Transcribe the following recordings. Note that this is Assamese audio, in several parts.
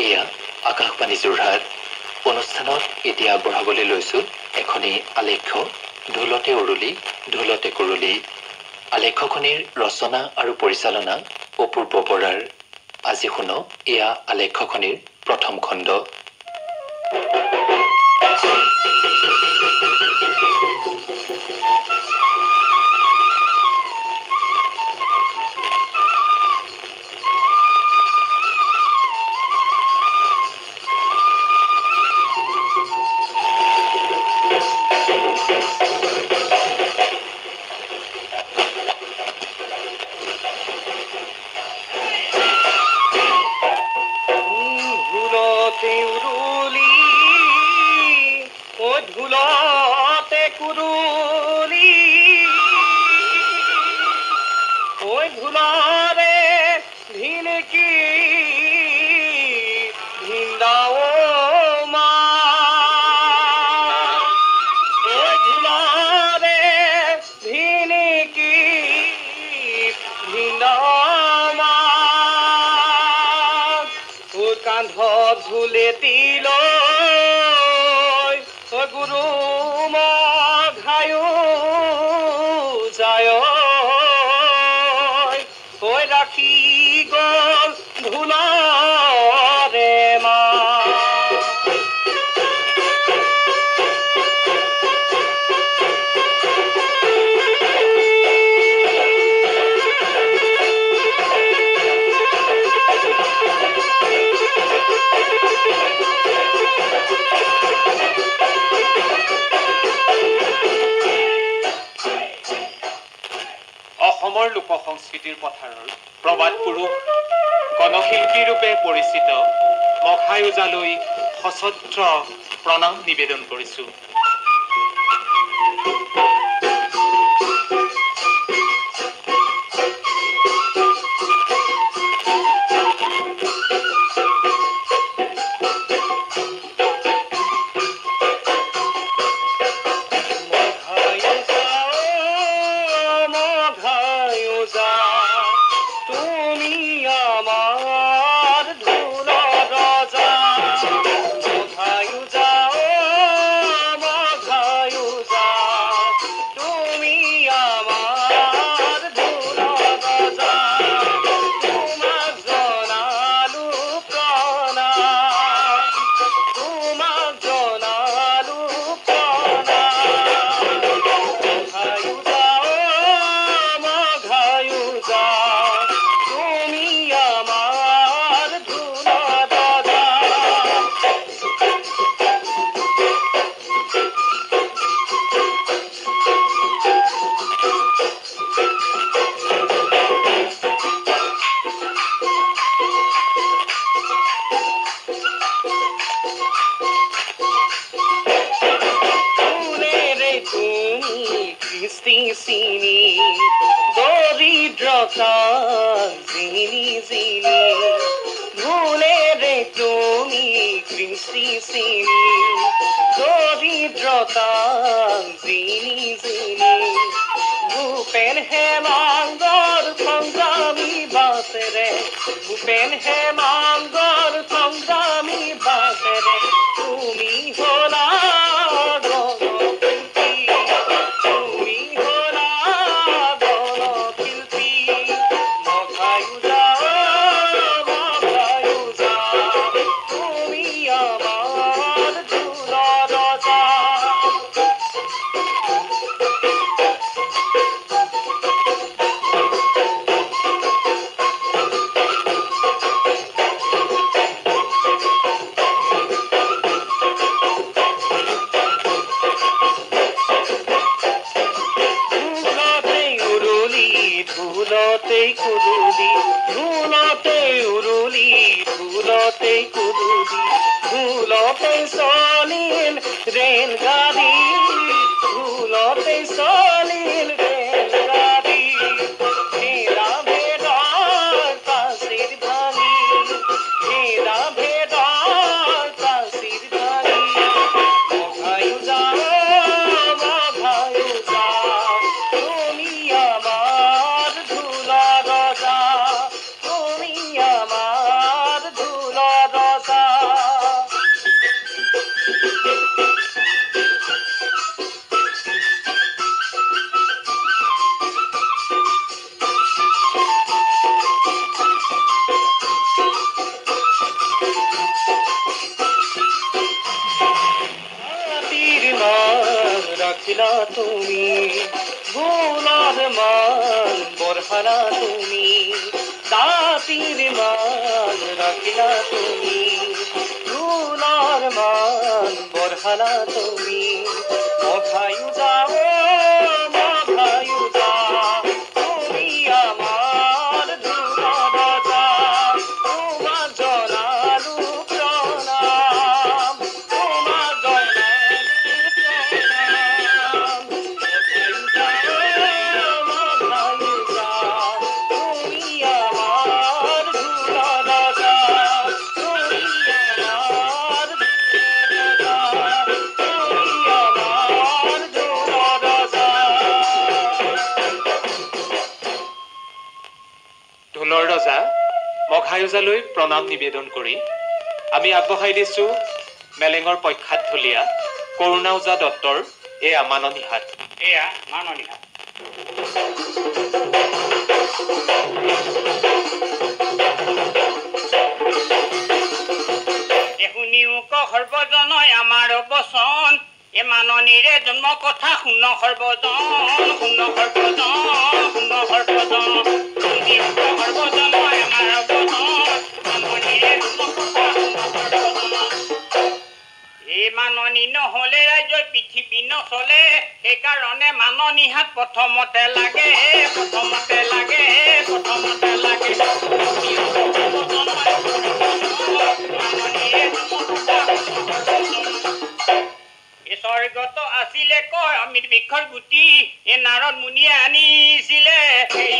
এয়া আকাশবাণী যোৰহাট অনুষ্ঠানত এতিয়া আগবঢ়াবলৈ লৈছো এখনি আলেখ্য ঢোলতে উৰুলি ঢোলতে কুৰুলি। আলেখ্যখনিৰ ৰচনা আৰু পৰিচালনা অপূৰ্ব বৰাৰ। আজি শুনক এয়া আলেখ্যখনিৰ প্ৰথম খণ্ড। অসমৰ লোকসংস্কৃতিৰ পথাৰৰ প্ৰবাদ পুৰুষ গণশিল্পী ৰূপে পৰিচিত মখায়োজালৈ সশ্ৰদ্ধ প্ৰণাম নিবেদন কৰিছোঁ। Rosa রাখিলা তুমি গুণার মান বরহালা তুমি জাতির মান রাখিলা তুমি গুণার মান বরহালা তুমি মঘায়ু যাও মঘায়ু যা তুমি আমার ধুলা তোমার জনালু প্রণাম তোমার জনালু প্রণাম মঘায়ু যাও মঘায়ু যা তুমি আমার ধুলা তুমি আমার ধুলা তুমি আমার ধুলা ঢোলৰ ৰজা মঘায়োজালৈ প্ৰণাম নিবেদন কৰি আমি আগবঢ়াই দিছোঁ মেলেঙৰ প্ৰখ্যাত ঢুলীয়া কৰুণা ওজা দত্তৰ এয়া মাননীহাট। এয়া মাননীহাট। শুনিও ক সৰ্বজনয় আমাৰ বচন এ মাননীৰে জন্ম কথা শুন সৰ্বজন শুন সৰ্বজন শুন সৰ্বজন শুনিও ক সৰ্বজনয় আমাৰ বচন মাননীৰে জন্ম কথা শুন সৰ্বজন এই মাননী নহলে ৰাজ্যৰ পৃথিৱী নচলে সেইকাৰণে মাননীহাট প্ৰথমতে লাগে প্ৰথমতে লাগে প্ৰথমতে লাগে স্বৰ্গত আছিলে কয় অমৃত বৃক্ষৰ গুটি এ নাৰদ মুনিয়ে আনিছিলে সেই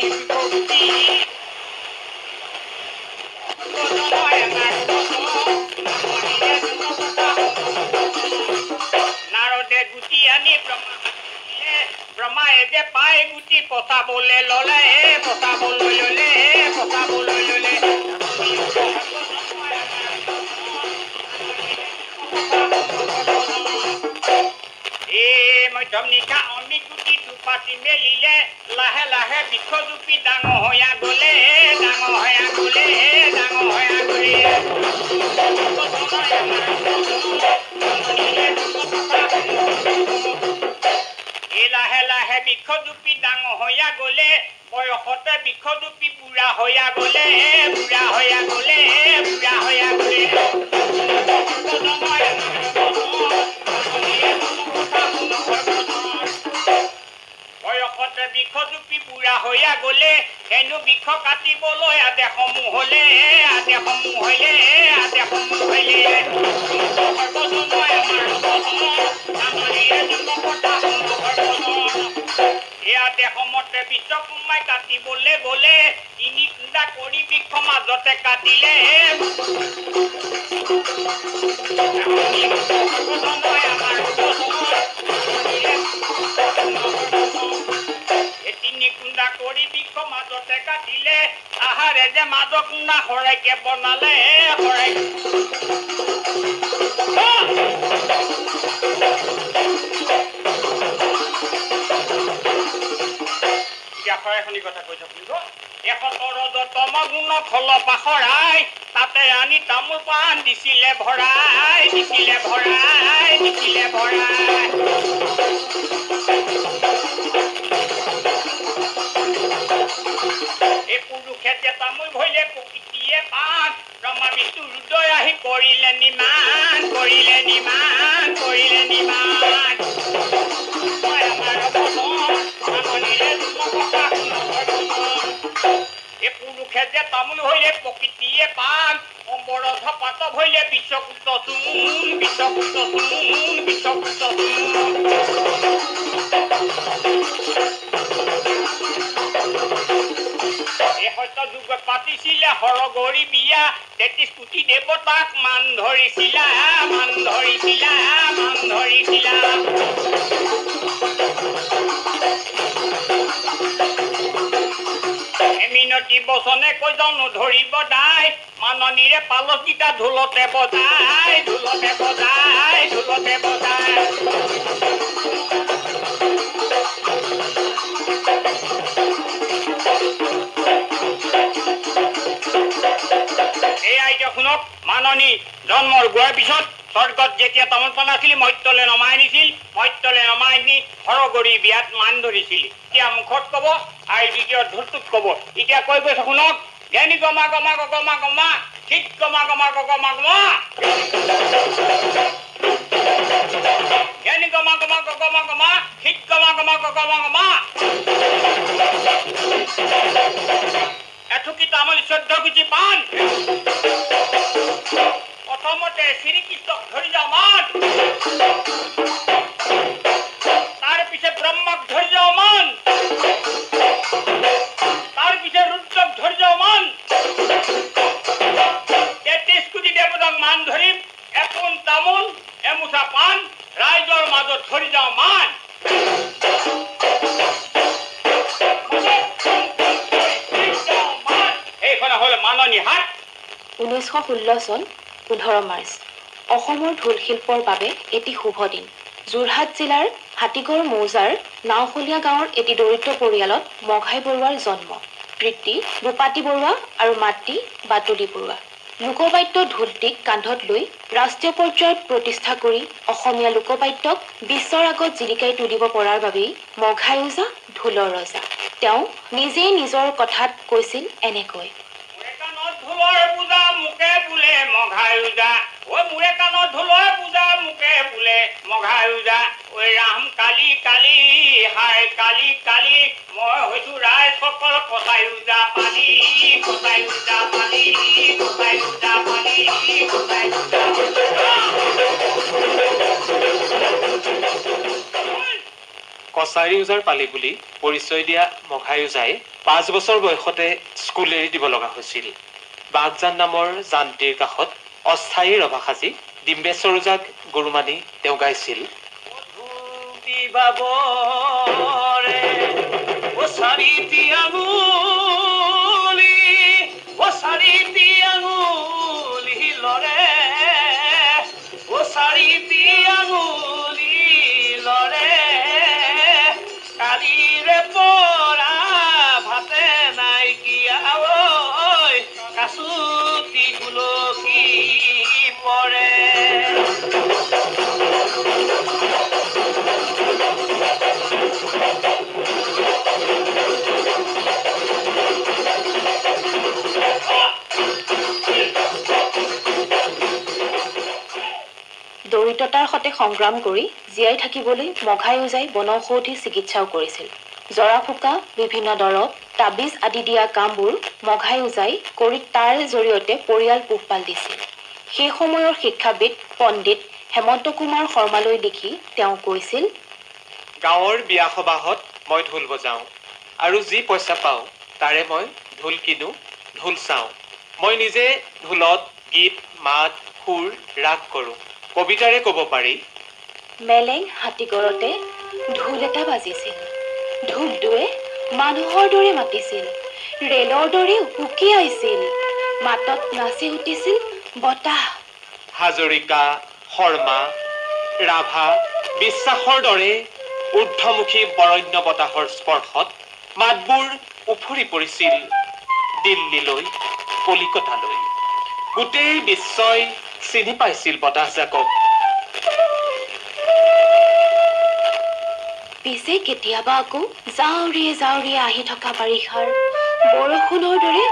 গুটি নাৰদে গুটি আনি ব্ৰহ্মায়ে যে পাই গুটি পচাবলৈ ললে পচাবলৈ ললে পচাবলৈ ললে মধ্যম নিশা অমিত গুটি দুপাতি মেলিলে লাহে লাহে বৃক্ষ জুপি ডাঙৰ হৈয়া গলে ডাঙৰ হৈয়া গলে ডাঙৰ হৈয়া গলে এই লাহে লাহে বৃক্ষ জুপি ডাঙৰ হৈয়া গলে বয়সতে বৃক্ষ জুপি বুঢ়া হৈয়া গলে বুঢ়া হৈয়া গলে বুঢ়া হৈয়া গলে বয়সতে বৃক্ষ জুপি বুঢ়া হৈয়া গলে হেনো বৃক্ষ কাটিবলৈ আদেসমূহ হলে আদেসমূহ হলে আদেসমূহ হলে দেশমতে বিশ্বকুমাই কাটিবলৈ গলে তিনি কুণ্ডা কৰি বৃক্ষ মাজতে কাটিলে তিনি কুণ্ডা কৰি বৃক্ষ মাজতে কাটিলে আহাৰে যে মাজ কুণ্ডা সৰাইকে বনালে সৰাই এখনি কথা কৈ থাকিব এশতম গুণ খল পাখৰাই তাতে আনি তামোল পাণ দিছিলে ভৰাই দিছিলে ভৰাই দিছিলে ভৰাই এই পুৰুষে যে তামোল ভৰিলে প্ৰকৃতিয়ে পাণ ব্ৰহ্মা বিষ্ণু ৰুদ্ৰই আহি কৰিলে নিমান কৰিলে নিমান কৰিলে নিমান পুৰুষে যে তামোল হইলে প্ৰকৃতিয়ে পাণ অম্বৰধ পাত ভইলে বিশ্বকুত চুন বিশ্বকুত চুন বিশ্বকুত এই সত্য যুগ পাতিছিলে সৰগৰি বিয়া ৩৩ কোটি দেৱতাক মান ধৰিছিলা মান ধৰিছিলা মান ধৰিছিলা মিনতি বচনে কৈজনো ধৰিব দাই মাননীৰে পালকিটা ঢোলতে বজাই ঢোলতে বজাই ঢোলতে বজাই এই আইতা শুনক মাননী জন্মৰ গোৱাৰ পিছত স্বৰ্গত যেতিয়া তামোল পাণ আছিলি মৰ্ত্যলে নমাই নিছিল, মৰ্ত্যলে নমাই নি সৰগৰি বিয়াত মান ধৰিছিল। এতিয়া মুখত কব আৰু দ্বিতীয় ঢোলটোত কব। এতিয়া কৈ গৈছে শুনক, জ্ঞানী গমা গমা গমা গমা ঠিক গমা গমা গমা গমা জ্ঞানী গমা গমা গমা গমা ঠিক গমা গমা গমা গমা এঠুকি তামোল 14 গুচি পাণ প্ৰথমতে শ্ৰীকৃষ্ণক ধৰি যাওঁ মান, তাৰ পিছে ব্ৰহ্মাক ধৰি যাওঁ মান, তাৰ পিছে ৰুদ্ৰক ধৰি যাওঁ মান, 33 কোটি দেৱতাক মান ধৰিম, এপোন তামোল এমুঠা পাণ ৰাইজৰ মাজত ধৰি যাওঁ মান। এইখনে হ'ল মাননী হাট। 1916 চন 15 মাৰ্চ অসমৰ ঢোল শিল্পৰ বাবে এটি শুভ দিন। যোৰহাট জিলাৰ হাতীগড় মৌজাৰ নাওশলীয়া গাঁৱৰ এটি দৰিদ্ৰ পৰিয়ালত মঘাই বৰুৱাৰ জন্ম। পিতৃ ভূপাতি বৰুৱা আৰু মাতৃ বাতুলি বৰুৱা। লোকবাদ্য ঢোলটিক কান্ধত লৈ ৰাষ্ট্ৰীয় পৰ্যায়ত প্ৰতিষ্ঠা কৰি অসমীয়া লোকবাদ্যক বিশ্বৰ আগত জিলিকাই তুলিব পৰাৰ বাবেই মঘাই ওজা ঢোলৰ ৰজা। তেওঁ নিজেই নিজৰ কথাত কৈছিল এনেকৈ, ঢোলৰ পূজা মুকে বোলে মঘাই ওজা, ঐ মোৰে কাণত ঢোলৰ পূজা মুকে বোলে মঘাই ওজা, ঐ ৰাম কালি কালি হাই কালি কালি মই হৈছো ৰাইজসকল কটাই ওজা পানী, কটাই ওজা পানী, কটাই ওজা পানী, কটাই ওজা। কছাৰী ওজাৰ পালি বুলি পৰিচয় দিয়া মঘাই ওজাই 5 বছৰ বয়সতে স্কুল এৰি দিব লগা হৈছিল। বাগজান নামৰ জানটিৰ কাষত অস্থায়ী ৰভা সাজি ডিম্বেশ্বৰ ওজাক গুৰু মানি তেওঁ গাইছিল, কালিৰে পৰা ভাতে নাইকিয়া কাচুতি গুলকি পৰে। দৰিদ্ৰতাৰ সৈতে সংগ্ৰাম কৰি জীয়াই থাকিবলৈ মঘাই ওজাই বনৌষধি চিকিৎসাও কৰিছিল। জৰা ফুকা, বিভিন্ন দৰৱ, তাবিজ আদি দিয়া কামবোৰ মঘাই ওজাই কৰি তাৰ জৰিয়তে পৰিয়াল পোহপাল দিছিল। সেই সময়ৰ শিক্ষাবিদ পণ্ডিত হেমন্ত কুমাৰ শৰ্মালৈ লিখি তেওঁ কৈছিল, গাঁৱৰ বিয়া সবাহত মই ঢোল বজাওঁ আৰু যি পইচা পাওঁ তাৰে মই ঢোল কিনো, ঢোল চাওঁ। মই নিজে ঢোলত গীত, মাত, সুৰ, ৰাগ কৰোঁ। কবিতাৰে ক'ব পাৰি, মেলেং হাতীগড়তে ঢোল এটা বাজিছিল, ঢোলটোৱে মানুহৰ দৰে মাতিছিল, ৰেলৰ দৰে উকি আহিছিল, মাতত নাচি উঠিছিল বতাহ। হাজৰিকা, শৰ্মা, ৰাভা, বিশ্বাসৰ দৰে ঊৰ্ধ্বমুখী বৰণ্য বতাহৰ স্পৰ্শত মাতবোৰ উফৰি পৰিছিল দিল্লীলৈ, কলিকতালৈ। গোটেই বিশ্বই চিনি পাইছিল বতাহজাকক। পিছে কেতিয়াবা আকৌ জাউৰিয়ে জাউৰিয়ে আহি থকা বাৰিষাৰ বৰষুণৰ দৰে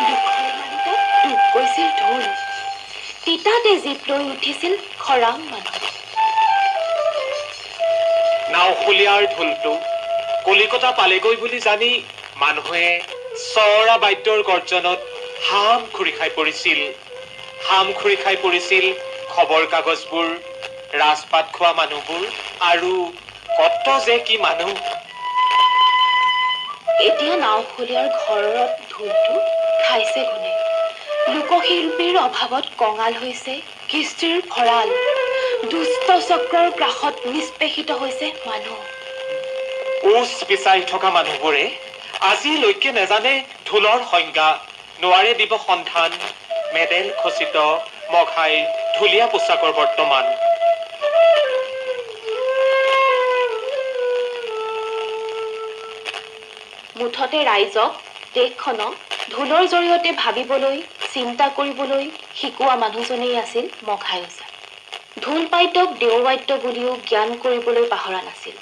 দুখৰ মালিকাত ডুব গৈছিল ঢোল। তিতাতে জীপ লৈ উঠিছিল খৰাং মানুহ। নাওশলীয়াৰ ঢোলটো কলিকতা পালেগৈ বুলি জানি মানুহে চৰা বাদ্যৰ গৰ্জনত হাম খুৰি খাই পৰিছিল। হাম খুৰি খাই পৰিছিল খবৰ কাগজবোৰ, ৰাজপাত খোৱা মানুহবোৰ আৰু কত যে কি মানুহ। এতিয়া নাওশলীয়াৰ ঘৰত ঢোলটো খাইছে কোনে? লোকশিল্পীৰ অভাৱত কঙাল হৈছে কৃষ্টিৰ ভঁৰাল। দুষ্ট চক্ৰৰ গ্ৰাসত নিষ্পেষিত হৈছে মানুহ। উচ বিচাৰি থকা মানুহবোৰে আজিলৈকে নেজানে ঢোলৰ সংজ্ঞা, নোৱাৰে দিব সন্ধান মেডেল খচিত মঘাইৰ ঢুলীয়া পোচাকৰ বৰ্তমান। মুঠতে ৰাইজক, দেশখনক ঢোলৰ জৰিয়তে ভাবিবলৈ, চিন্তা কৰিবলৈ শিকোৱা মানুহজনেই আছিল মঘাই ওজা। ঢোল বাদ্যক দেওবাদ্য বুলিও জ্ঞান কৰিবলৈ পাহৰা নাছিল।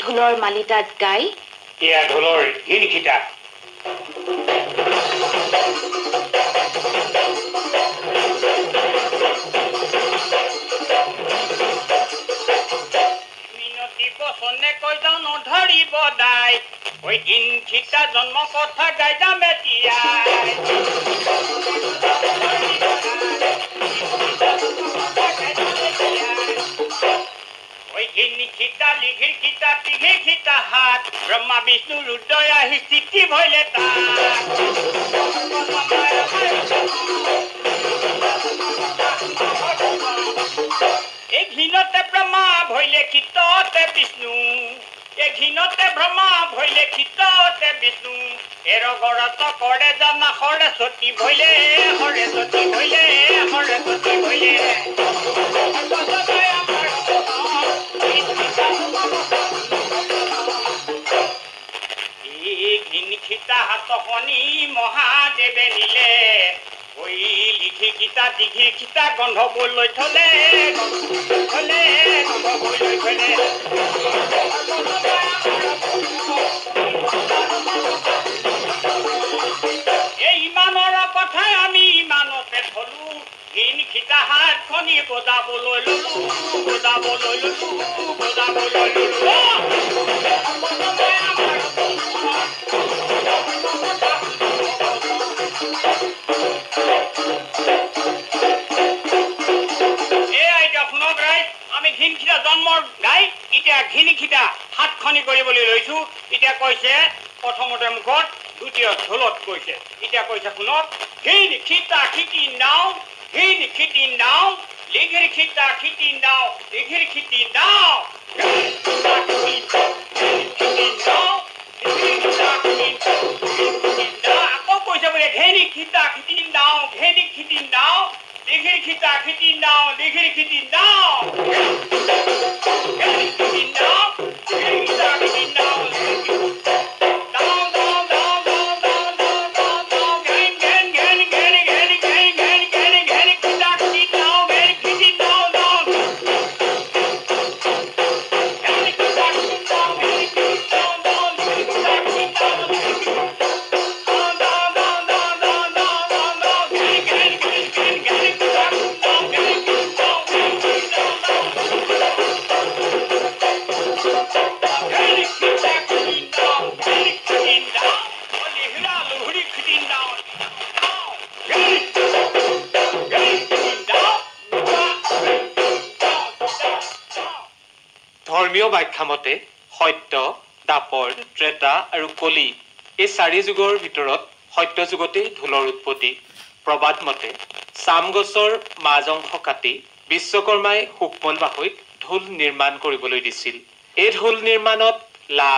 ঢোলৰ মালিতাত গাই এয়া ঢোলৰ ঘিনখিটা। মিনতি বচনে কৈ যাওঁ নধৰিব দাই, ঐ ঘিনখিটা জন্ম কথা গাই যাম এতিয়াই। ঐ ঘিনখিটা লিঘিৰখিটা তিঘিৰখিটা হাত, ব্ৰহ্মা বিষ্ণু ৰুদ্ৰই আহি স্থিতি ভৈলে তাত। এই ঘিনতে ব্ৰহ্মা ভৈলে ক্ষিততে বিষ্ণু, এই ঘিনতে ব্ৰহ্মা ভৈলে ক্ষিততে বিষ্ণু। এৰগৰত কৰে জানা সৰস্বতী ভৈলে, সৰস্বতী ভৈলে, সৰস্বতী ভৈলে। ঘিনখিটা হাত শনি মহাদেৱে নিলে, ঐ লিঘিৰখিটা তিঘিৰখিটা গন্ধ বৈ থলে, থলে গন্ধ বৈ থলে। এই ইমানৰ কথাই আমি ইমানতে থলো, ঘিনখিটা হাত খনি বজাবলৈ ললো, বজাবলৈ ললো, বজাবলৈ ললো। ঘিনখিটা জন্মৰ গাই এতিয়া ঘিনখিটা হাত খনি কৰিবলৈ লৈছো। এতিয়া কৈছে প্ৰথমতে মুখত, দ্বিতীয় ঢোলত কৈছে। এতিয়া কৈছে শুনক, ঘিনখিটা খিতি নাও, ঘিনখিতি নাও, লিঘিৰখিটা খিতি নাও, লিঘিৰখিতি নাও। আকৌ কৈছে বোলে ঘেনিখিটা খিতি নাও, ঘেনিখিতি নাও, লিঘিৰখিটা খিতি নাও, লিঘিৰখিতি নাও। ধৰ্মীয় ব্যাখ্যা মতে সত্য, দাপৰ, ত্ৰেতা আৰু কলি এই চাৰি যুগৰ ভিতৰত সত্য যুগতেই ঢোলৰ উৎপত্তি। প্ৰবাদ মতে চাম গছৰ মাজ অংশ কাটি বিশ্বকৰ্মাই সুকমল বাহৈক ঢোল নিৰ্মাণ কৰিবলৈ দিছিল। এই ঢোল নিৰ্মাণত লা,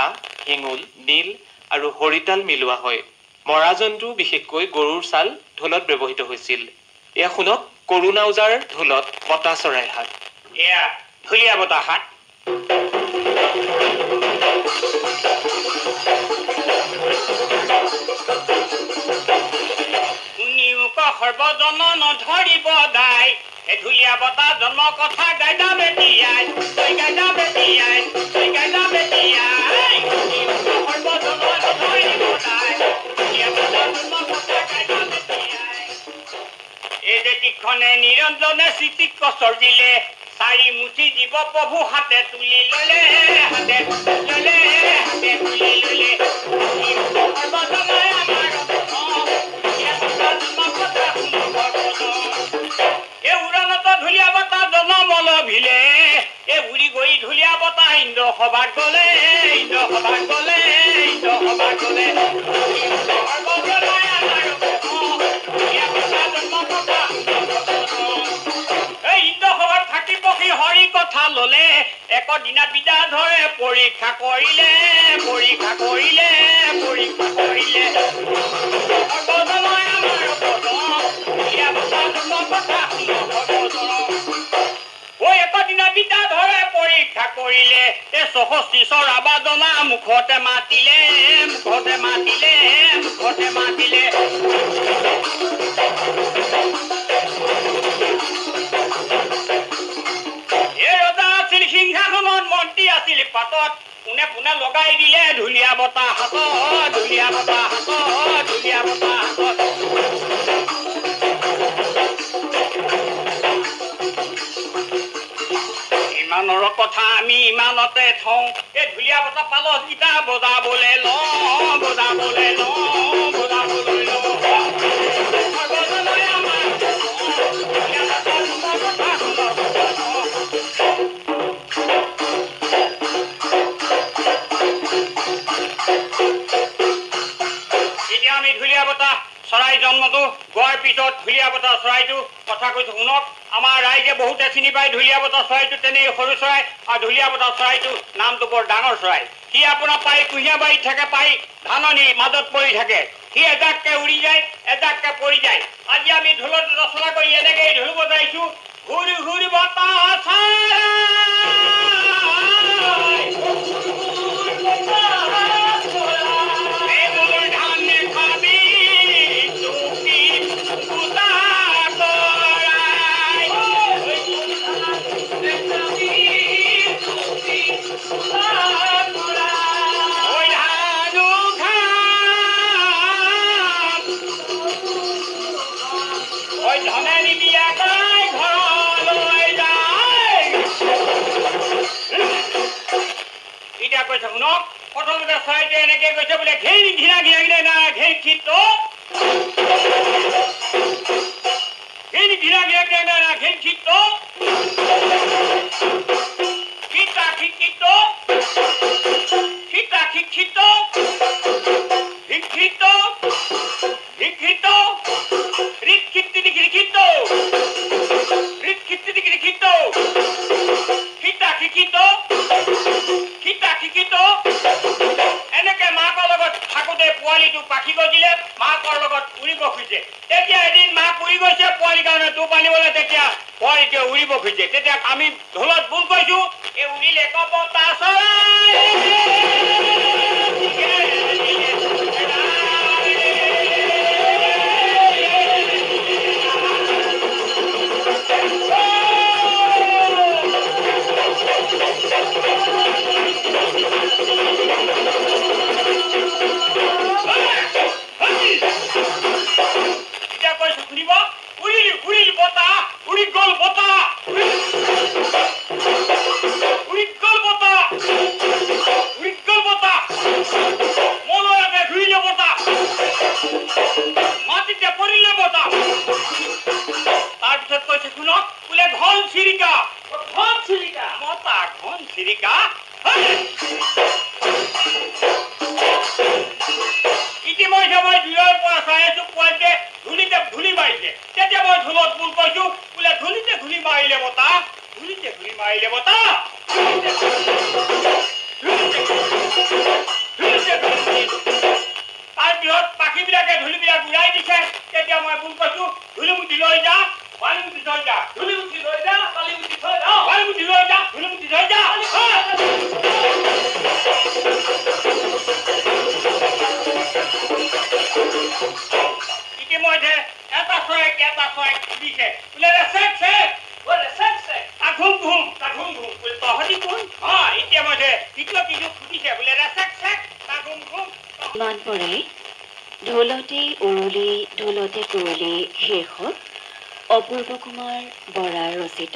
হিঙুল, নীল আৰু হৰিতাল মিলোৱা হয়। মৰা জন্তু বিশেষকৈ গৰুৰ ছাল ঢোলত ব্যৱহৃত হৈছিল। এয়া শুনক কৰুণা ওজাৰ ঢোলত বতা চৰাই হাত। এয়া ঢুলীয়া বতা হাত। সৰ্বজন নধৰিব দাই, এ ঢুলীয়া বতা জন্ম কথা গাইদা বেটিয়াই, তই গাইদা বেটিয়াই, তই গাইদা বেটিয়াই। সৰ্বজন নধৰিব দাই, ঢুলীয়া বতা জন্ম কথা গাইদা বেটিয়াই। এই যে তীক্ষণে নিৰঞ্জনে চিতিক কচৰ দিলে, চাৰি মুঠি জীৱ প্ৰভু হাতে তুলি ললে, হাতে ললে, হাতে তুলি ললে। সৰ্বজনাই আমাৰ ঢুলীয়া বতা জনমল ভিলে, এই উৰি গৈ ঢুলীয়া বতা ইন্দ্ৰ সভাত গলে, ইন্দ্ৰ সভাত গলে, ইন্দ্ৰ সভাত গলে। এই ইন্দ্ৰ সভাত থাকি পকি হৰি কথা ললে, একদিনা বিদা ধৰে পৰীক্ষা কৰিলে, পৰীক্ষা কৰিলে, পৰীক্ষা কৰিলে। বিদা ধৰে পৰীক্ষা কৰিলে, এ সহস্তি চৰাবা জনা মুখতে মাতিলে, মুখতে মাতিলে, মুখতে মাতিলে। হাতত পোনে পোনে লগাই দিলে ঢুলীয়া বতাহ হাতত ঢুলীয়া বতাহ হাতত ঢুলীয়া বতাহ হাতত ইমানৰ কথা আমি ইমানতে থওঁ এই ঢুলীয়া বতাহ পালত গীতা বজাবলৈ লওঁ বজাবলৈ লওঁ বজাবলৈ লওঁ এতিয়া আমি ঢুলীয়া বতাহ চৰাই জন্মটো গোৱাৰ পিছত ঢুলীয়া বতাহ চৰাইটো কথা কৈছো শুনক আমাৰ ৰাইজে বহুতে চিনি পায় ঢুলীয়া বতাহ চৰাইটো তেনেই সৰু চৰাই আৰু ঢুলীয়া বতাহ চৰাইটো নামটো বৰ ডাঙৰ চৰাই সি আপোনাৰ পাই কুঁহিয়া বাৰীত থাকে পাই ধাননি মাজত পৰি থাকে সি এজাককে উৰি যায় এজাককে পৰি যায় আজি আমি ঢোলত ৰচনা কৰি এনেকেই ঢোল বজাইছো ঘূৰি ঘূৰি বতাহ কৈছে শুনক প্ৰথমতে চৰাইটো এনেকে কৈছে বোলে ঘেৰি ঘিৰা ঘিৰা ঘিৰা না ঘেৰি খিত ঘেৰি ঘিৰা ঘিৰা ঘিৰা না ঘেৰি খিত খিতা খিত খিতা খিত খিত খিত রিত খিতি দিকি খিত রিত খিতি দিকি খিত খিতা খিত এনেকে মাকৰ লগত থাকোঁতে পোৱালিটো পাখি গজিলে মাকৰ লগত উৰিব খুজিছে তেতিয়া এদিন মাক উৰি গৈছে পোৱালিৰ কাৰণে টোপ আনিবলৈ তেতিয়া পোৱালিটোৱে উৰিব খুজিছে তেতিয়া আমি ঢোলত বোল কৈছো এই উৰিলে কপতা ইতিমধ্যে মই দূৰৰ পৰা চাই আছো পোৱালিতে ধূলিতে ধূলি মাৰিছে তেতিয়া মই ঢোলত বোল কৈছো বোলে ধূলিতে ধূলি মাৰিলে বতাহ ধূলিতে ধূলি মাৰিলে বতাহ তাৰপিছত পাখিবিলাকে ধূলিবিলাক উৰাই দিছে তেতিয়া মই বোল কৈছো ধূলিমুঠি লৈ যা বালিমুঠি থৈ যা ধূলিমুঠি লৈ যা বালিমুঠি থৈ যা বালিমুঠি লৈ যা ধূলিমুঠি থৈ যা ইতিমধ্যে এটা চৰাই দিছে বোলে ৰেচেক চেক ঘুম ঘুম তহঁতি কোন ইতিমধ্যে দ্বিতীয় কিছু ফুটিছে বোলে ৰেচেক চেক ঘুম ঘুম মান পৰে ঢোলতে কুৰুলি শীৰ্ষক অপূৰ্ব কুমাৰ বৰাৰ ৰচিত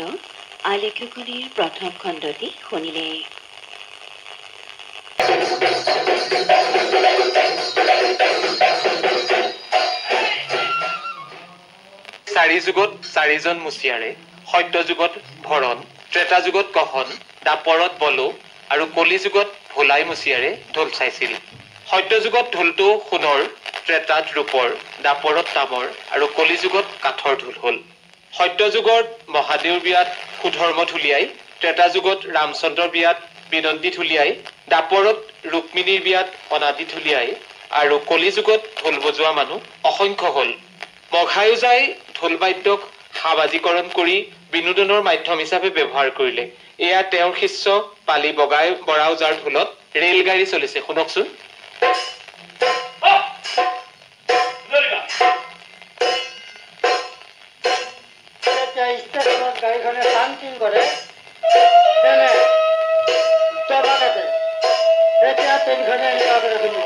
আলেখ্যখনিৰ প্ৰথম খণ্ডটি শুনিলে। চাৰি যুগত চাৰিজন মুচিয়াৰে সত্য যুগত ভৰণ ত্ৰেতা যুগত কহন দাপৰত বলো আৰু কলি যুগত ভোলাই মুচিয়াৰে ঢোল চাইছিল। সত্য যুগত ঢোলটো সোণৰ ত্ৰেতাত ৰূপৰ দাপৰত তামৰ আৰু কলি যুগত কাঠৰ ঢোল হ'ল। সত্য যুগত মহাদেৱৰ বিয়াত সুধৰ্ম ঢুলিয়াই ত্ৰেতা যুগত ৰামচন্দ্ৰৰ বিয়াত বিনন্দী ঢুলিয়াই দাপৰত ৰুক্মিণীৰ বিয়াত অনাদি ঢুলিয়াই আৰু কলি যুগত ঢোল বজোৱা মানুহ অসংখ্য হ'ল। মঘায়ুজাই ঢোল বাদ্যক সাবাজীকৰণ কৰি বিনোদনৰ মাধ্যম হিচাপে ব্যৱহাৰ কৰিলে। এয়া তেওঁৰ শিষ্য পালি বৰা ওজাৰ ঢোলত ৰেলগাড়ী চলিছে, শুনকচোন। গাড়ীখনে চান্সিং কৰে তেনে ট্ৰেইনখনে এনেকুৱাকৈ ৰাখিব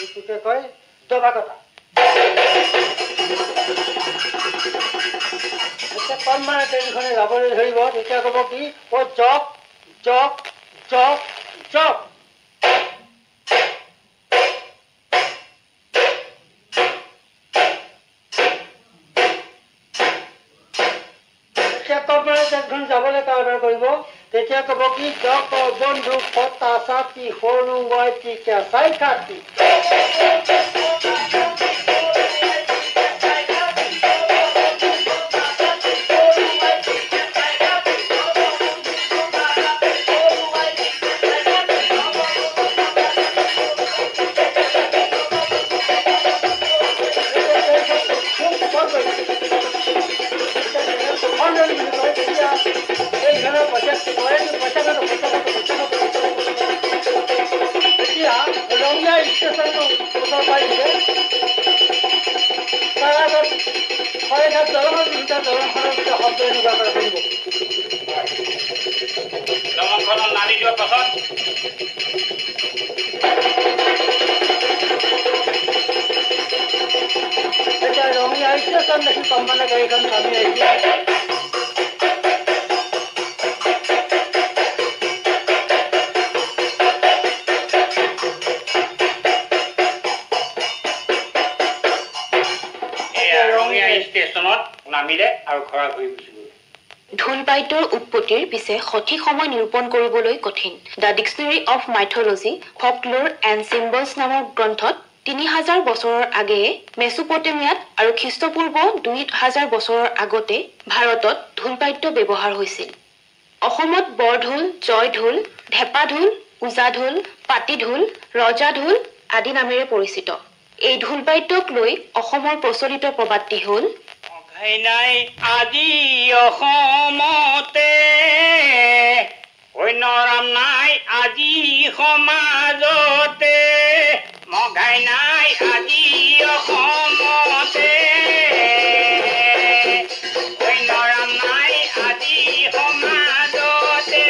এইটোকে কয় দবা কথা এতিয়া কণমানে ট্ৰেইনখনে যাবলৈ ধৰিব তেতিয়া ক'ব কি অ' জক জক জক জক ট্ৰেইনখন যাবলৈ কাৰবাৰ কৰিব তেতিয়া ক'ব কি জক বন্ধু ফটা ছাতি সৰু মই টিকা চাই কাটি দলংখনত নামি যোৱাৰ পাছত এতিয়া ৰঙীয়া ষ্টেচন দেখি কণমানে গাড়ীখন নামি আহিছে ষ্টেচনত নামিলে আৰু ঘৰা ঘূৰি গুচি গ'ল ঢোলবাদ্যৰ উৎপত্তিৰ পিছে সঠিক সময় নিৰূপণ কৰিবলৈ কঠিন the dictionary of mythology folklore and symbols নামৰ গ্ৰন্থত ৩,০০০ বছৰৰ আগেয়ে মেছোপটেমিয়াত আৰু খ্ৰীষ্টপূৰ্ব ২,০০০ বছৰৰ আগতে ভাৰতত ঢোলবাদ্য ব্যৱহাৰ হৈছিল অসমত বৰঢোল জয়ঢোল ঢেপাঢোল ওজাঢোল পাতিঢোল ৰজাঢোল আদি নামেৰে পৰিচিত এই ঢোলবাদ্যক লৈ অসমৰ প্ৰচলিত প্ৰবাদটি হ'ল নাই আজি অসমতে অন্যৰাম নাই আজি সমাজতে মগাই নাই আজি অসমতে অন্যৰাম নাই আজি সমাজতে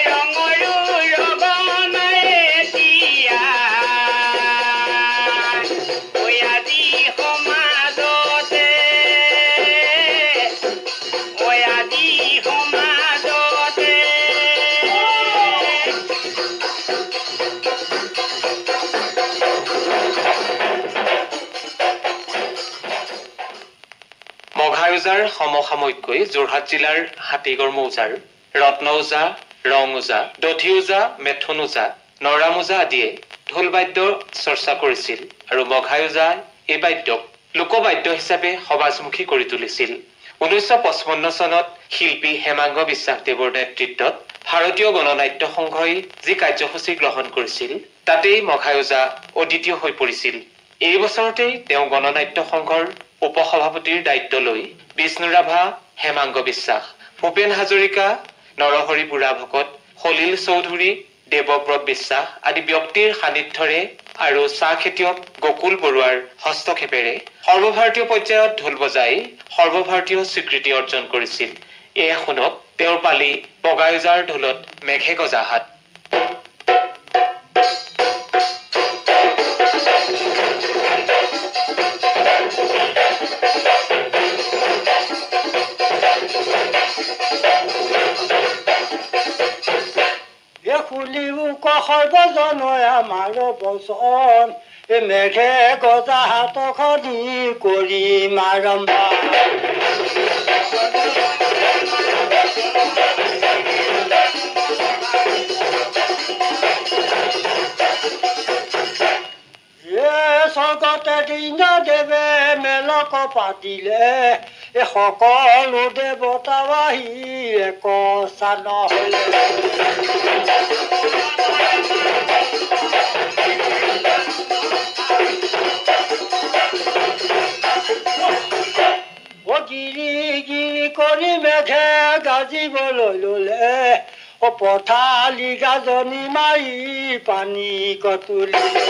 ৰঙৰো ৰব নাই এতিয়া আজি সমাজতে আজি সমাজতে মঘাই ওজাৰ সমসাময়িককৈ যোৰহাট জিলাৰ হাতীগড় মৌজাৰ ৰত্ন ওজা ৰং ওজা দধি ওজা মেথুন ওজা নৰাম ওজা আদিয়ে ঢোল বাদ্যৰ চৰ্চা কৰিছিল আৰু মঘাই ওজাই এই বাদ্যক লোকবাদ্য হিচাপে সমাজমুখী কৰি তুলিছিল 1955 চনত শিল্পী হেমাংগ বিশ্বাসদেৱৰ নেতৃত্বত ভাৰতীয় গণনাট্য সংঘই যি কাৰ্যসূচী গ্ৰহণ কৰিছিল তাতেই মঘাই ওজা অদ্বিতীয় হৈ পৰিছিল এই বছৰতেই তেওঁ গণনাট্য সংঘৰ উপসভাপতিৰ দায়িত্ব লৈ বিষ্ণু ৰাভা হেমাংগ বিশ্বাস ভূপেন হাজৰিকা নৰহৰি বুঢ়াভকত সলিল চৌধুৰী দেৱব্ৰত বিশ্বাস আদি ব্যক্তিৰ সান্নিধ্যৰে আৰু চাহ খেতিয়ক গকুল বৰুৱাৰ হস্তক্ষেপেৰে সৰ্বভাৰতীয় পৰ্যায়ত ঢোল বজাই সৰ্বভাৰতীয় স্বীকৃতি অৰ্জন কৰিছিল এয়া শুনক তেওঁৰ পালি বগাই ওজাৰ ঢোলত মেঘে গজা হাত সৰ্বজনয় আমাৰ বচন মেঘে গজা হাত খদি কৰি মাৰম্বা স্বৰ্গতে দিন দেৱে মেলক পাতিলে সকলো দেৱতা আহি এক চান হলে গিৰি গিৰি কৰি মেঘে গাজিবলৈ ললে পথালি গাজনি মাৰি পানী কতুলিলে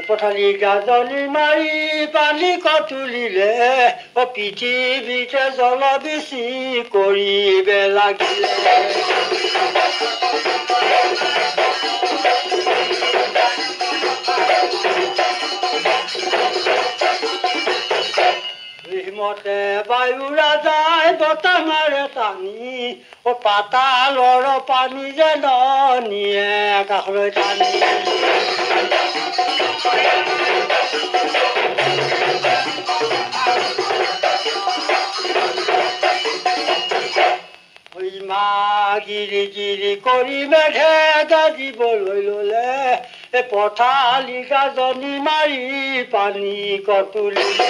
পথালি গাজনি মাৰি পানী কতুলিলে পৃথিৱীতে জল বেছি কৰিব লাগিলে হিমতে বায়ু ৰাজাই বতাহ মাৰে টানি পাতালৰ পানী যেন নিয়ে আকাশলৈ টানি গিৰি গিৰি কৰি মেঘে গাজিবলৈ ললে পথালি গাজনি মাৰি পানী কতুলিলে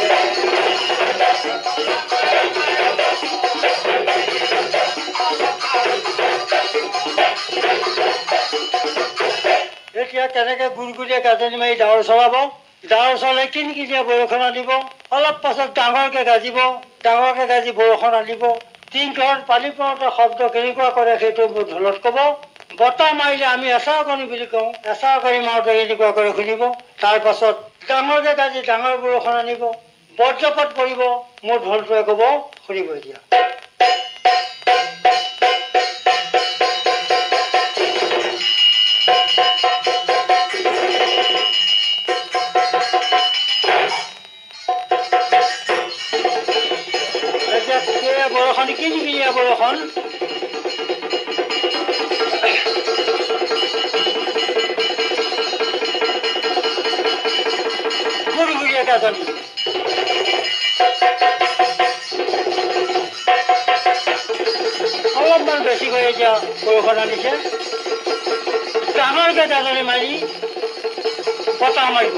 এতিয়া কেনেকে গুৰগুৰীয়া গাজনি মাৰি ডাৱৰ চলাব ডাৱৰ চলাই কিনকিনীয়া বৰষুণ আনিব অলপ পাছত ডাঙৰকে গাজিব ডাঙৰকে গাজি বৰষুণ আনিব টিংখনত পানী পৰোঁতে শব্দ কেনেকুৱা কৰে সেইটো মোৰ ঢোলত ক'ব বতাহ মাৰিলে আমি এচাৰকণি বুলি কওঁ এচাৰকণি মাৰোঁতে এনেকুৱা কৰে শুনিব তাৰ পাছত ডাঙৰকে গাজি ডাঙৰ বৰষুণ আনিব বজ্ৰপাত পৰিব মোৰ ঢোলটোৱে ক'ব শুনিব এতিয়া বৰষুণ কিনকিনীয়া বৰষুণ গুৰগুৰীয়া গাজনি অলপমান বেছিকৈ এতিয়া বৰষুণ আনিছে ডাঙৰকে গাজনি মাৰি বতাহ মাৰিব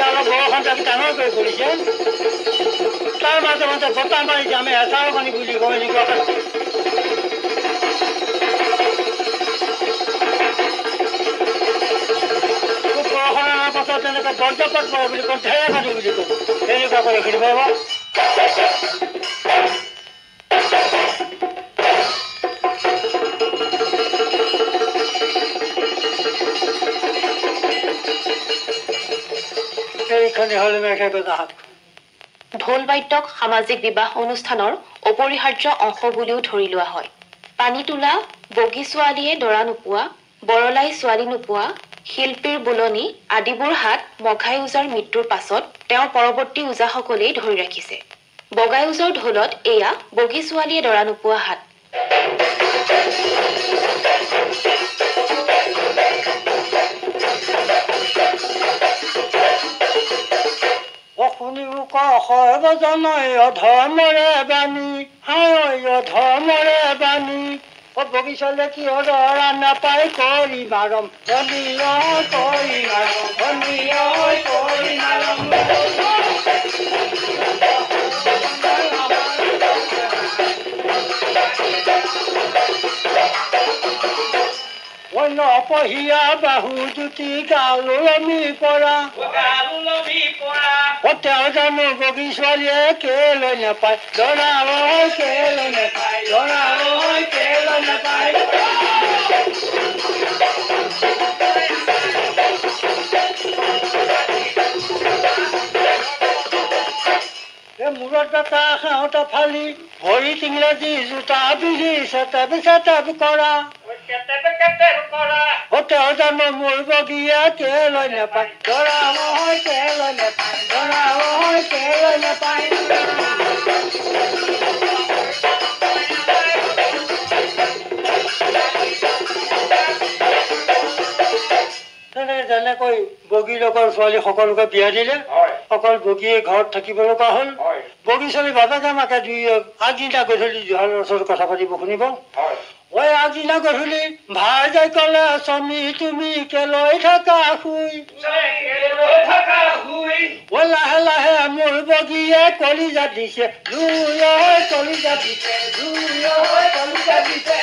অলপ বৰষুণ তাক ডাঙৰকৈ কৰিছে তাৰ মাজে মাজে বতাহ মাৰিছে আমি এচাৰকণি বুলি কওঁ এনেকুৱাকৈ বৰষুণ অনাৰ পাছত তেনেকৈ বজ্ৰপাত পৰে বুলি কওঁ ঢেৰেকণি বুলি কওঁ এনেকুৱা কৰি শুনিব ঢোল বাদ্যক সামাজিক বিবাহ অনুষ্ঠানৰ অপৰিহাৰ্য অংশ বুলিও ধৰি লোৱা হয় পানী তোলা বগী ছোৱালীয়ে দৰা নোপোৱা বৰলাই ছোৱালী নোপোৱা শিল্পীৰ বোলনি আদিবোৰ হাত মঘাই ওজাৰ মৃত্যুৰ পাছত তেওঁৰ পৰৱৰ্তী ওজাসকলেই ধৰি ৰাখিছে বগাই ওজৰ ঢোলত এয়া বগী ছোৱালীয়ে দৰা নোপোৱা হাত ধৰ্মৰে বাণী ধৰ্মৰে বাণী বগী ছোৱালীয়ে কি দৰা নাপাই কৰি মাৰম কৰি মাৰম কৰি মাৰম নপহিয়া বাহু জুতি গালমি পৰা তেওঁ জানো বগী ছোৱালীয়ে কেলৈ নাপায় দৰা কেলৈ নাপায় দৰা কেলৈ নাপায় মূৰত বেটা খাওঁতে ফালি ভৰিত ইংৰাজী জোতা বিধি চেটেপ চেটেপ কৰা তেওঁ জানো মোৰ বগীয়ে কেলৈ নাপায় দৰা কেলৈ নাপায় দৰা কেলৈ নাপায় যেনেকৈ বগী লগৰ ছোৱালী সকলোকে বিয়া দিলে অকল বগীয়ে ঘৰত থাকিব লগা হ'ল বগী ছোৱালী বাপেকে মাকে দুই আগদিনা গধূলি জুহালৰ ওচৰত কথা পাতিব শুনিব আগদিনা গধূলি ভাই যাই কলে স্বামী তুমি কেলৈ থাকা শুই লাহে লাহে মোৰ বগীয়ে কলিজা দিছে কলিজা দিছে কলিজা দিছে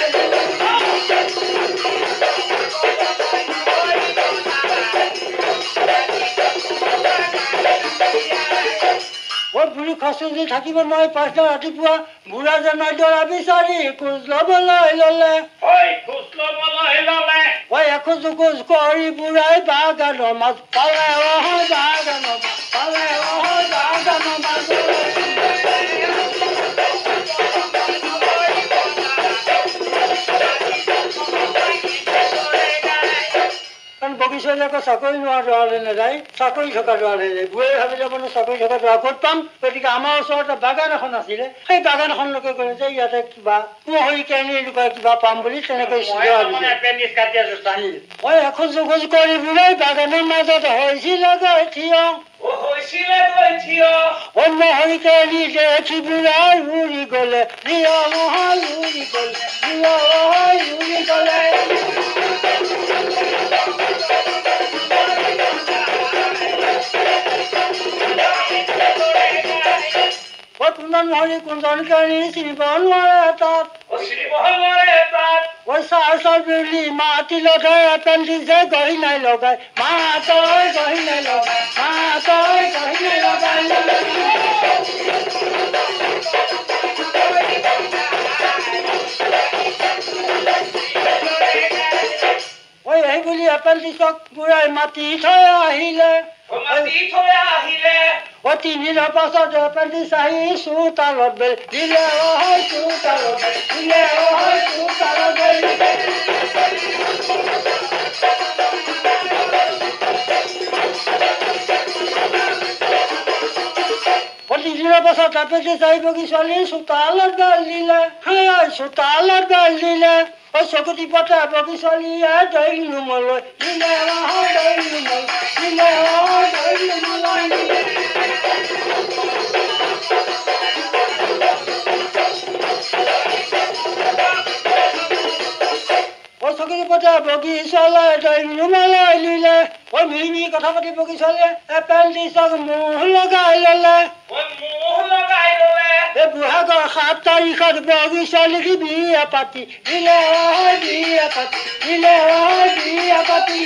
বুঢ়ী খচি থাকিব নোৱাৰি পাছদিনা ৰাতিপুৱা বুঢ়া জনাইদৰা বিচাৰি খোজ ল'বলৈ ল'লে ঐ খোজ ল'বলৈ ল'লে ঐ এখোজ খোজ কৰি বুঢ়াই বাগানৰ মাছ পালে বাগানৰ মাছ পালে বাগানৰ মাছ বগীচোৱালী আকৌ চাকৰি নোহোৱা নাযায় চাকৰি থকা দোৱালে যায় বুঢ়াই ভাবিলে মানে চাকৰি থকা দোৱা ক'ত পাম গতিকে আমাৰ ওচৰতে বাগান এখন আছিলে সেই বাগানখনলৈকে গ'লে যে ইয়াতে কিবা মহৰি কেনি এনেকুৱা কিবা পাম বুলি তেনেকৈ মই এখোজ খোজ কৰি বুঢ়াই বাগানৰ মাজত হৈছিলে গৈ থিয় মহৰি কেনি দেখি বুঢ়াই উৰি গ'লে উৰি গ'লে কোনজন মহৰি কোনজন কেনি চিনিব নোৱাৰে তাত চাৰ বিলি মাতিলতে এপেণ্ডিক্সে গঢ়ি নাই লগাই মাতই গঢ়ি নাই লগাই মাতই গঢ়ি নাই লগাই এই বুলি এপেণ্ডিক্সক বুঢ়াই মাতি থৈ আহিলে তিনিদিনৰ পাছত এপেণ্ডিক্স আহি চোতালত বেল দিলে চোতালত দিলে চোতালত তিনিদিনৰ পাছত এপেণ্ডিক্স আহি বগীচোৱালী চোতালত বেল দিলে চোতালত বেল দিলে চকু টিপতে বগীচোৱালীয়ে দৈ নুমলৈ দিলে বগীচোৱালীয়ে দৈ নুমলৈ দিলে মিহি কথা পাতি বগীচোৱালীয়ে এপেণ্ডিক্সক মুহ লগাই ল'লে বহাগৰ 7 তাৰিখত বগীচোৱালীক বিয়া পাতি দিলে বিয়া পাতি দিলে বিয়া পাতি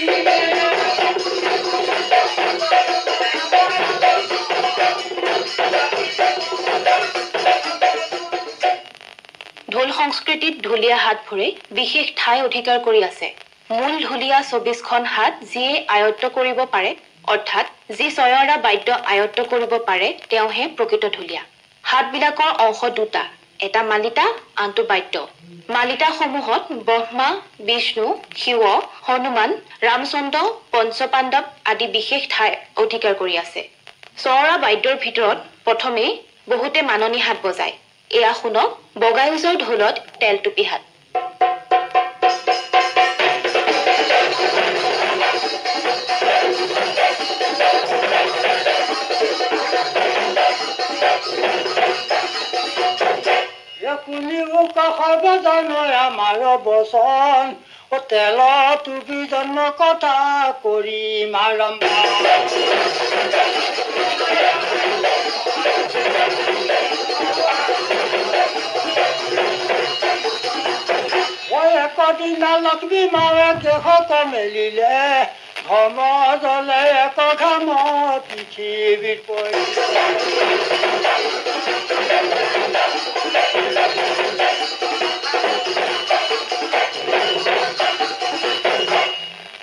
ঢোল সংস্কৃতিত ঢুলীয়া হাতবোৰে বিশেষ ঠাই অধিকাৰ কৰি আছে মূল ঢুলীয়া 24খন হাত যিয়ে আয়ত্ত কৰিব পাৰে অৰ্থাৎ যি ছয়ৰা বাদ্য আয়ত্ত কৰিব পাৰে তেওঁহে প্ৰকৃত ঢুলীয়া হাতবিলাকৰ অংশ দুটা এটা মালিতা আনটো বাদ্য মালিতাসমূহত ব্ৰহ্মা বিষ্ণু শিৱ হনুমান ৰামচন্দ্ৰ পঞ্চপাণ্ডৱ আদি বিশেষ ঠাই অধিকাৰ কৰি আছে ছয়ৰা বাদ্যৰ ভিতৰত প্ৰথমে বহুতে মাননি হাত বজায় এয়া শুনক বগাইউজৰ ঢোলত তেলটুপি হাত আমাৰ বচন তেল টুপি জন্ম কথা কৰি মাৰম্ভা একদিনা লক্ষ্মী মাৰে কেশক মেলিলে ঘম জলে এক ঘাম পৃথিৱীত পৰি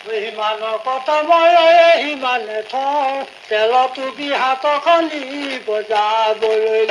সিমানৰ কথা মই সিমানে থওঁ তেল টুপি হাতখনি বজাবলৈ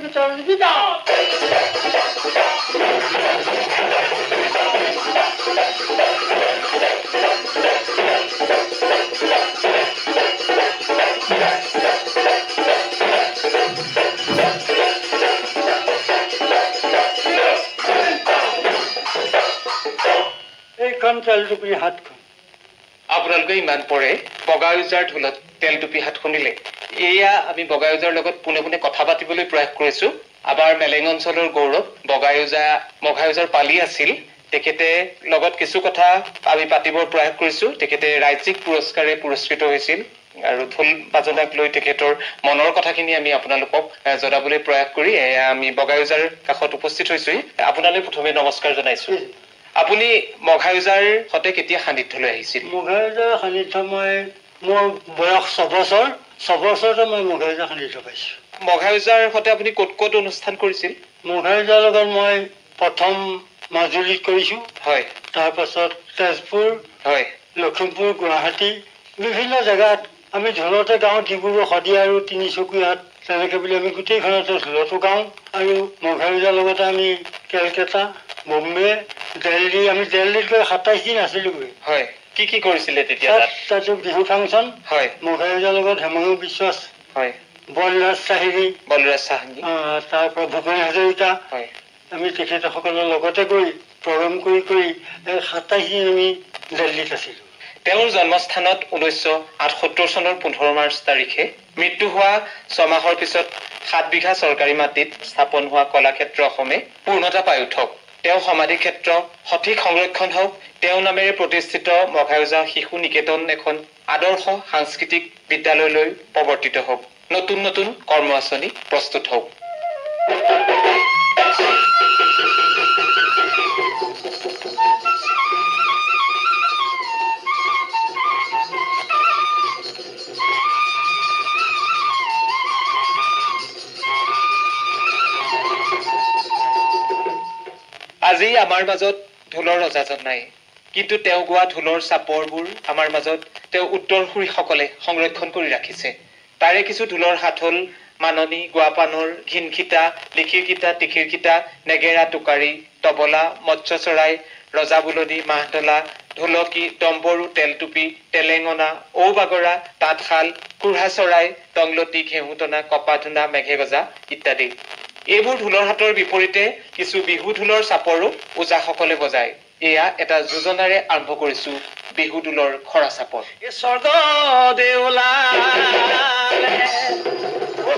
ভিতৰত যাওঁ এইখন তেলটুপিৰ হাতখন আপোনালোকে ইমান পৰে বগা ইউজাৰ ঢোলত তেল টুপি হাত শুনিলে এয়া আমি বগা ইউজাৰ লগত পোনে পোনে কথা পাতিবলৈ প্ৰয়াস কৰিছো আমাৰ মেলেং অঞ্চলৰ গৌৰৱ বগা ইউজাৰ পালি আছিল তেখেতে লগত কিছু কথা আমি পাতিবৰ প্ৰয়াস কৰিছো তেখেতে ৰাজ্যিক পুৰস্কাৰে পুৰস্কৃত হৈছিল আৰু ঢোল বাজনাক লৈ তেখেতৰ মনৰ কথাখিনি আমি আপোনালোকক জনাবলৈ প্ৰয়াস কৰি আমি বগা ইউজাৰ কাষত উপস্থিত হৈছো আপোনালৈ প্ৰথমে নমস্কাৰ জনাইছো আপুনি মঘা ইউজাৰ সতে কেতিয়া সান্নিধ্যলৈ আহিছিল মঘা ইউজাৰ সান্নিধ্য মই মোৰ বয়স 6 বছৰতে মই মঘা ইউজাৰ সান্নিধ্য পাইছোঁ মঘা ইউজাৰ সতে আপুনি ক'ত ক'ত অনুষ্ঠান কৰিছিল মঘা ইউজাৰ লগত মই প্ৰথম মাজুলীত কৰিছোঁ হয় তাৰপাছত তেজপুৰ হয় লখিমপুৰ গুৱাহাটী বিভিন্ন জেগাত আমি ঢোলতে গাওঁ ডিব্ৰুগড় শদিয়া আৰু তিনিচুকীয়াত তেনেকৈ বুলি আমি গোটেইখনতে ঢোলতো গাওঁ আৰু মঘা ইউজাৰ লগতে আমি কেলকাতা বম্বে দিল্লী আমি দিল্লীত গৈ 27 দিন আছিলোগৈ হয় কি কি কৰিছিলে তেতিয়া তাতো বিহু ফাংচন হয় মঘা ইউজাৰ লগত হেমন্ত বিশ্বাস হয় বলৰাজ চাহিৰী তাৰপৰা ভূপেন হাজৰিকা হয় আমি তেখেতসকলৰ লগতে গৈ প্ৰগ্ৰাম কৰি 27 দিন আমি দিল্লীত আছিলোঁ তেওঁৰ জন্মস্থানত 1978 চনৰ 15 মাৰ্চ তাৰিখে মৃত্যু হোৱা 6 মাহৰ পিছত 7 বিঘা চৰকাৰী মাটিত স্থাপন হোৱা কলাক্ষেত্ৰ অসমে পূৰ্ণতা পাই উঠক তেওঁ সমাধি ক্ষেত্ৰ সঠিক সংৰক্ষণ হওক তেওঁ নামেৰে প্ৰতিষ্ঠিত মঘা ইউজাৰ শিশু নিকেতন এখন আদৰ্শ সাংস্কৃতিক বিদ্যালয়লৈ প্ৰৱৰ্তিত হওক নতুন নতুন কৰ্ম আঁচনি প্ৰস্তুত হওক আজি আমাৰ মাজত ঢোলৰ ৰজাজন নাই কিন্তু তেওঁ গোৱা ঢোলৰ চাপৰবোৰ আমাৰ মাজত তেওঁ উত্তৰসূৰীসকলে সংৰক্ষণ কৰি ৰাখিছে তাৰে কিছু ঢোলৰ হাত হ'ল মাননী গোৱাপানৰ ঘিনখিতা লিখিৰকিতা তিখিৰকিতা নেগেৰা টুকাৰী তবলা মৎস্যচৰাই ৰজাবুলনি মাহতলা ঢোলকী ডম্বৰু তেলটুপি তেলেঙনা ঔবাগৰা তাঁতশাল কুঢ়া চৰাই টংলতি ঘেহুটনা কপাধুনা মেঘেগজা ইত্যাদি এইবোৰ ঢোলৰ হাতৰ বিপৰীতে কিছু বিহু ঢোলৰ চাপৰো ওজাসকলে বজায় এয়া এটা যোজনাৰে আৰম্ভ কৰিছো বিহু ঢোলৰ খৰা চাপৰ স্বৰ্গ দেউলালে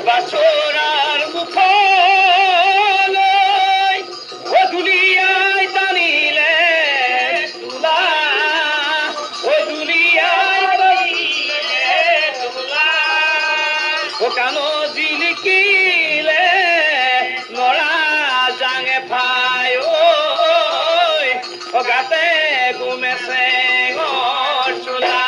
বাছৰাৰ মুখলৈ দুলিয়াই টানিলে তোলা দুলিয়াই টানিলে তোলা কাণত জিলিকিলে নৰা জাঙে ভাই গাতে গুমেছে চোলা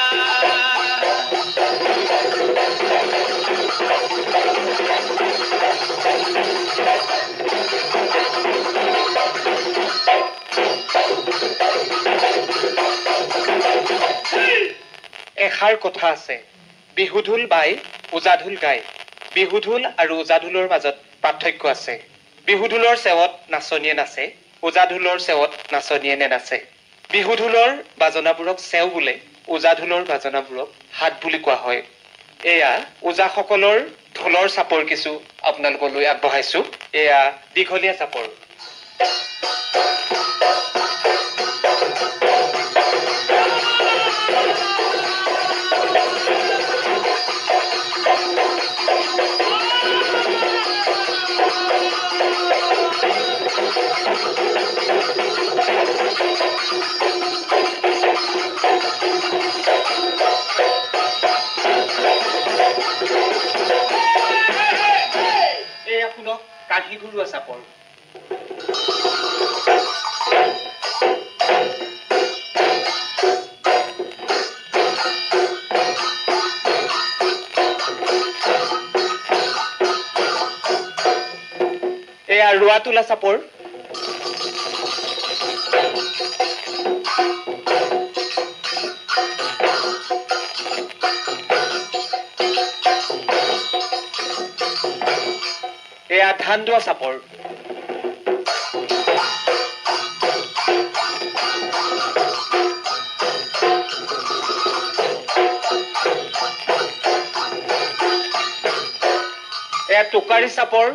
এষাৰ কথা আছে বিহুঢোল বাই ওজাঢোল গায় বিহুঢোল আৰু ওজাঢোলৰ মাজত পাৰ্থক্য আছে বিহুঢোলৰ চেৱত নাচনীয়ে নাচে ওজাঢোলৰ চেৱত নাচনীয়ে নেনাচে বিহুঢোলৰ বাজনাবোৰক চেও বোলে ওজাঢোলৰ বাজনাবোৰক হাত বুলি কোৱা হয় এয়া ওজাসকলৰ ঢোলৰ চাপৰ কিছু আপোনালোকলৈ আগবঢ়াইছো এয়া দীঘলীয়া চাপৰ এয়া শুনক কাঢ়ি ঘূৰোৱা চাপৰ এয়া ৰোৱা তোলা চাপৰ এয়া ধান দোৱা চাপৰ এয়া টোকাৰী চাপৰ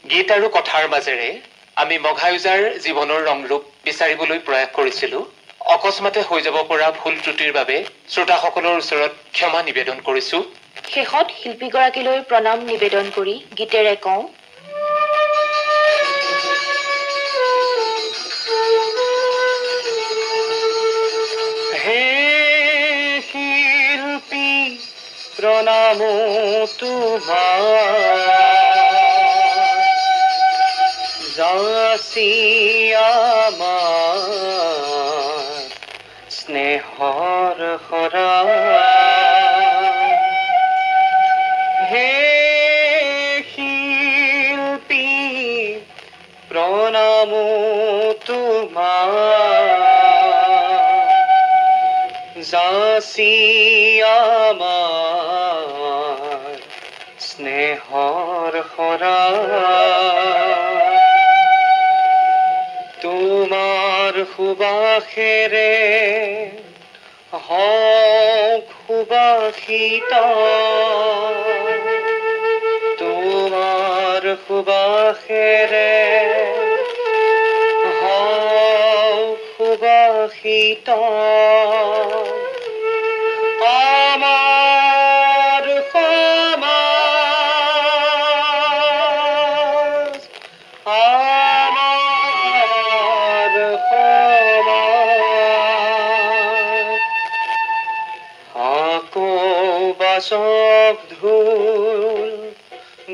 গীত আৰু কথাৰ মাজেৰে আমি মঘায়ুজাৰ জীৱনৰ ৰংৰূপ বিচাৰিবলৈ প্ৰয়াস কৰিছিলোঁ অকস্মাতে হৈ যাব পৰা ভুল ত্ৰুটিৰ বাবে শ্ৰোতাসকলৰ ওচৰত ক্ষমা নিবেদন কৰিছোঁ শেষত শিল্পীগৰাকীলৈ প্ৰণাম নিবেদন কৰি গীতেৰে কওঁ হে শিল্পী প্ৰণাম তোমাৰ যাচি আমাৰ স্নেহৰ সৰা হে শিল্পী প্ৰণাম তোমাৰ যাচি আমাৰ স্নেহৰ সৰা তোমাৰ সুবাসেৰে হওক সুবাসিত তোমাৰ সুবাসেৰে হওক সুবাসিত আমাৰ সমাজ বাসক ধূল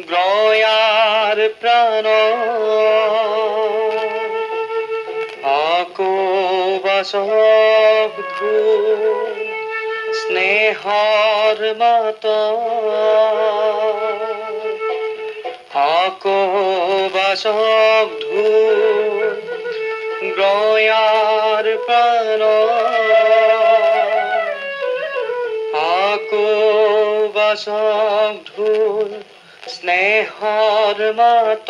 গ্ৰয়াৰ প্ৰাণ আকৌ বাসক ধূল স্নেহৰ মাত আকৌ বাসক ধূল গ্ৰয়াৰ প্ৰাণ আকৌ বাসক ধূল স্নেহৰ মাত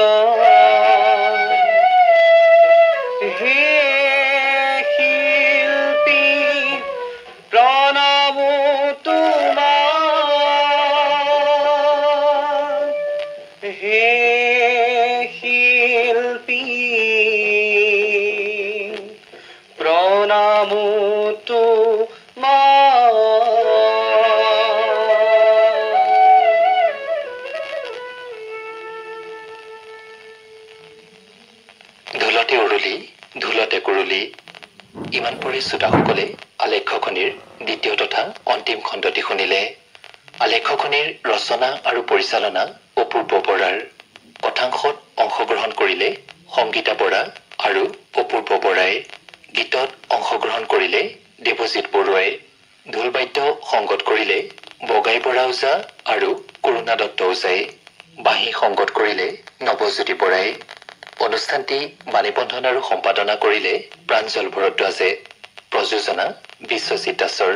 হে শিল্পী প্ৰণাম তোমাৰ হে শিল্পী প্ৰণাম ঢোলতে উৰুলি ঢোলতে কুৰুলি ইমান পৰে শ্ৰোতাসকলে আলেখ্যখনিৰ দ্বিতীয় তথা অন্তিম খণ্ডটি শুনিলে আলেখ্যখনিৰ ৰচনা আৰু পৰিচালনা অপূৰ্ব বৰাৰ কথাংশত অংশগ্ৰহণ কৰিলে সংগীতা বৰা আৰু অপূৰ্ব বৰাই গীতত অংশগ্ৰহণ কৰিলে দেৱজিৎ বৰুৱাই ঢোলবাদ্য সংগত কৰিলে বগাই বৰা ওজা আৰু কৰুণা দত্ত ওজাই বাঁহী সংগত কৰিলে নৱজ্যোতি বৰাই অনুষ্ঠানটি বাণীবন্ধন আৰু সম্পাদনা কৰিলে প্ৰাঞ্জল ভৰদ্বাজে প্ৰযোজনা বিশ্বজিৎ দাসৰ